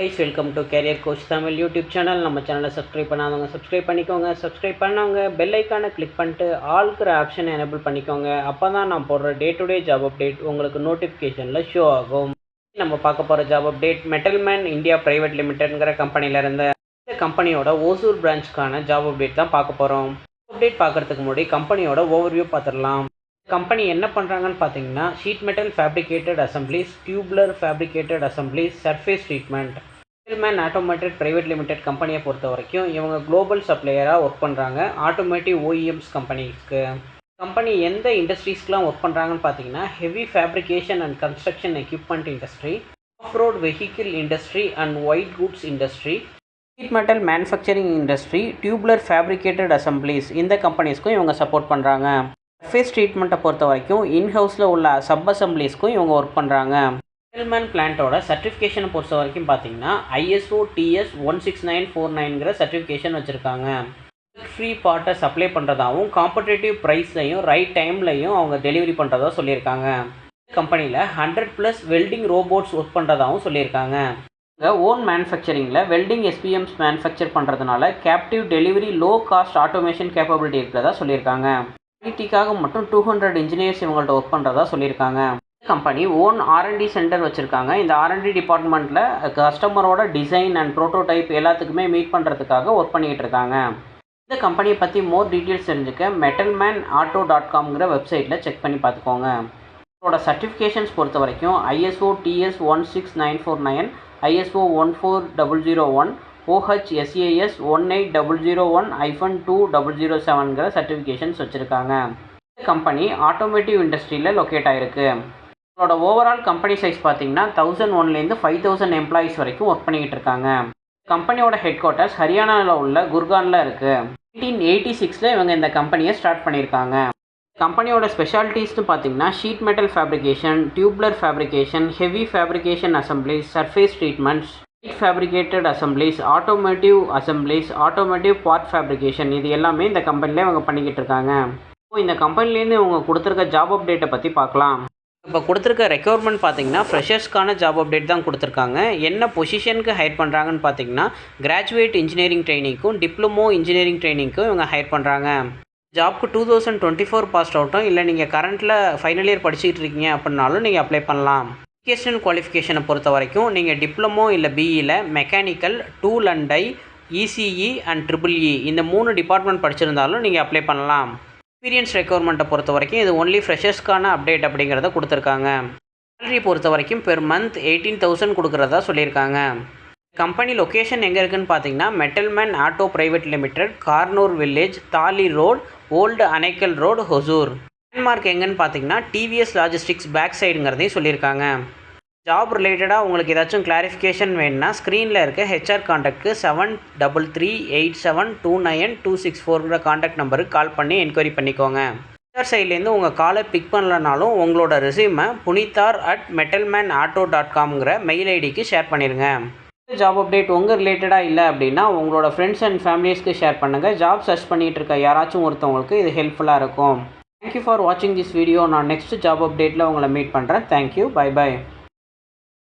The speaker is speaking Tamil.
guys, welcome to Career Coach Tamil YouTube channel. நம்ம சேனலை சப்ஸ்கிரைப் பண்ணாதவங்க சப்ஸ்கிரைப் பண்ணிக்கோங்க. சப்ஸ்கிரைப் பண்ணவங்க பெல் ஐக்கானை கிளிக் பண்ணிட்டு ஆல்கிற ஆப்ஷனை எனேபிள் பண்ணிக்கோங்க. அப்போ தான் நான் போடுற day to day job update உங்களுக்கு நோட்டிஃபிகேஷனில் ஷோ ஆகும். நம்ம பார்க்க போகிற ஜாப் அப்டேட் மெட்டல்மேன் இந்தியா பிரைவேட் லிமிடெட்ங்கிற கம்பெனியில் இருந்த இந்த கம்பெனியோட ஓசூர் பிரான்ச்சுக்கான ஜாப் அப்டேட் தான் பார்க்க போகிறோம். அப்டேட் பார்க்குறதுக்கு முன்னாடி கம்பெனியோட ஓவர்வியூ பார்த்துடலாம். கம்பெனி என்ன பண்ணுறாங்கன்னு பார்த்தீங்கன்னா sheet metal fabricated assemblies, tubular fabricated assemblies, surface treatment. Metalman automated private limited கம்பெனியை பொறுத்த வரைக்கும் இவங்க குளோபல் சப்ளையராக ஒர்க் பண்ணுறாங்க ஆட்டோமேட்டிவ் ஓஇஎம்ஸ் கம்பெனிஸ்க்கு. கம்பெனி எந்த இண்டஸ்ட்ரீஸ்க்கெலாம் ஒர்க் பண்ணுறாங்கன்னு பார்த்தீங்கன்னா heavy fabrication and construction equipment industry, off road vehicle industry and white goods industry, sheet metal manufacturing industry, tubular fabricated assemblies இந்த கம்பெனிஸ்க்கும் இவங்க சப்போர்ட் பண்ணுறாங்க. சர்ஃபேஸ் ட்ரீட்மெண்ட்டை பொறுத்த வரைக்கும் இன்ஹவுஸில் உள்ள சப் அசம்பிளிஸ்க்கும் இவங்க ஒர்க் பண்ணுறாங்க. மெட்டல்மேன் பிளான்ட்டோட சர்டிஃபிகேஷனை பொறுத்த வரைக்கும் பார்த்தீங்கன்னா ISO TS 16949ங்கிற சர்டிஃபிகேஷன் வச்சுருக்காங்க. ஃப்ரீ பார்ட்டை சப்ளை பண்ணுறதாகவும் காம்படேட்டிவ் ப்ரைஸ்லையும் ரைட் டைம்லையும் அவங்க டெலிவரி பண்ணுறதா சொல்லியிருக்காங்க. கம்பெனியில் 100+ வெல்டிங் ரோபோட்ஸ் ஒர்க் பண்ணுறதாகவும் சொல்லியிருக்காங்க. ஓன் மேனுஃபேக்சரிங்கில் வெல்டிங் SPMs மேனுஃபேக்சர் பண்ணுறதுனால captive delivery low cost automation capability இருக்கிறதா சொல்லியிருக்காங்க. ஐடிக்காக மட்டும் 200 இன்ஜினியர்ஸ் இவங்கள்ட்ட ஒர்க் பண்ணுறதா சொல்லியிருக்காங்க. கம்பெனி ஓன் R&D சென்டர் வச்சுருக்காங்க. இந்த R&D டிபார்ட்மெண்ட்டில் கஸ்டமரோட டிசைன் அண்ட் ப்ரோட்டோடைப் எல்லாத்துக்குமே மீட் பண்ணுறதுக்காக ஒர்க் பண்ணிகிட்டு இருக்காங்க. இந்த கம்பெனியை பற்றி மோர் டீட்டெயில்ஸ் தெரிஞ்சுக்க metalmanauto.comங்கிற வெப்சைட்டில் செக் பண்ணி பார்த்துக்கோங்க. இதோட சர்டிஃபிகேஷன்ஸ் பொறுத்த வரைக்கும் ISO TS 16949, ISO 14001, OHSAS 18001-2007ங்கிற certifications வச்சுருக்காங்க. இந்த கம்பெனி ஆட்டோமேட்டிவ் இண்டஸ்ட்ரியில் லொக்கேட் ஆகிருக்கு. இதோட ஓவரால் கம்பெனி சைஸ் பார்த்தீங்கன்னா 1001லேருந்து 5000 எம்ப்ளாயிஸ் வரைக்கும் ஒர்க் பண்ணிக்கிட்டு இருக்காங்க. கம்பெனியோட ஹெட் குவார்ட்டர்ஸ் ஹரியானாவில் உள்ள குர்கானில் இருக்குது. 1986 இவங்க இந்த கம்பெனியை ஸ்டார்ட் பண்ணியிருக்காங்க. கம்பெனியோட ஸ்பெஷாலிட்டிஸ்னு பார்த்தீங்கன்னா sheet metal fabrication, tubular fabrication, heavy fabrication assemblies, surface treatments, fabricated assemblies, automotive part fabrication இது எல்லாமே இந்த கம்பெனியில் இவங்க பண்ணிக்கிட்டு இருக்காங்க. இந்த கம்பெனிலேருந்து இவங்க கொடுத்துருக்க ஜாப் அப்டேட்டை பற்றி பார்க்கலாம். இப்போ கொடுத்துருக்க ரெக்யர்மெண்ட் பார்த்தீங்கன்னா ஃப்ரெஷர்ஸ்க்கான ஜாப் அப்டேட் தான் கொடுத்துருக்காங்க. என்ன பொசிஷனுக்கு ஹையர் பண்ணுறாங்கன்னு பார்த்தீங்கன்னா கிராஜுவேட் இன்ஜினியரிங் ட்ரைனிங்க்கும் டிப்ளமோ இன்ஜினியரிங் ட்ரைனிங்க்கும் இவங்க ஹையர் பண்ணுறாங்க. ஜாப்க்கு 2024 பாஸ் அவுட்டும் இல்லை நீங்கள் கரண்ட்டில் ஃபைனல் இயர் படிச்சுக்கிட்டு இருக்கீங்க அப்படின்னாலும் நீங்கள் அப்ளை பண்ணலாம். எஜுகேஷனல் குவாலிஃபிகேஷனை பொறுத்த வரைக்கும் நீங்கள் டிப்ளமோ இல்லை பிஇயில் mechanical, tool and die, ECE and EEE இந்த 3 டிபார்ட்மெண்ட் படிச்சிருந்தாலும் நீங்கள் அப்ளை பண்ணலாம். எக்ஸ்பீரியன்ஸ் ரெக்யர்மெண்ட்டை பொறுத்த வரைக்கும் இது ஒன்லி ஃப்ரெஷர்ஸ்க்கான அப்டேட் அப்படிங்கிறத கொடுத்துருக்காங்க. சேலரி பொறுத்த வரைக்கும் பெர் மந்த் 18,000 கொடுக்குறதா சொல்லியிருக்காங்க. கம்பெனி லொக்கேஷன் எங்கே இருக்குதுன்னு பார்த்தீங்கன்னா Metalman auto private limited, Karnur village, Thally road, old Anekal road, Hosur. Landmark எங்கன்னு பார்த்தீங்கன்னா TVS லாஜிஸ்டிக்ஸ் பேக் சைடுங்கிறதையும் சொல்லியிருக்காங்க. ஜாப் ரிலேட்டடாக உங்களுக்கு ஏதாச்சும் கிளாரிஃபிகேஷன் வேணுன்னா ஸ்க்ரீனில் இருக்க HR காண்டாக்ட்க்கு 7338729264ங்கிற காண்டாக்ட் நம்பருக்கு கால் பண்ணி என்கொயரி பண்ணிக்கோங்க. HR சைட்லேருந்து உங்கள் காலை பிக் பண்ணலனாலும் உங்களோட ரெஸ்யூமை punithar@metalmanauto.comங்கிற மெயில் ஐடிக்கு ஷேர் பண்ணிடுங்க. ஜாப் அப்டேட் உங்கள் ரிலேட்டடாக இல்லை அப்படின்னா உங்களோட ஃப்ரெண்ட்ஸ் அண்ட் ஃபேமிலிஸ்க்கு ஷேர் பண்ணுங்கள். ஜாப் சர்ச் பண்ணிகிட்டு இருக்க யாராச்சும் ஒருத்தவங்களுக்கு இது ஹெல்ப்ஃபுல்லாக இருக்கும். தேங்க்யூ ஃபார் வாட்சிங் திஸ் வீடியோ. நான் நெக்ஸ்ட் ஜாப் அப்டேட்டில் உங்களை மீட் பண்ணுறேன். Thank you, by.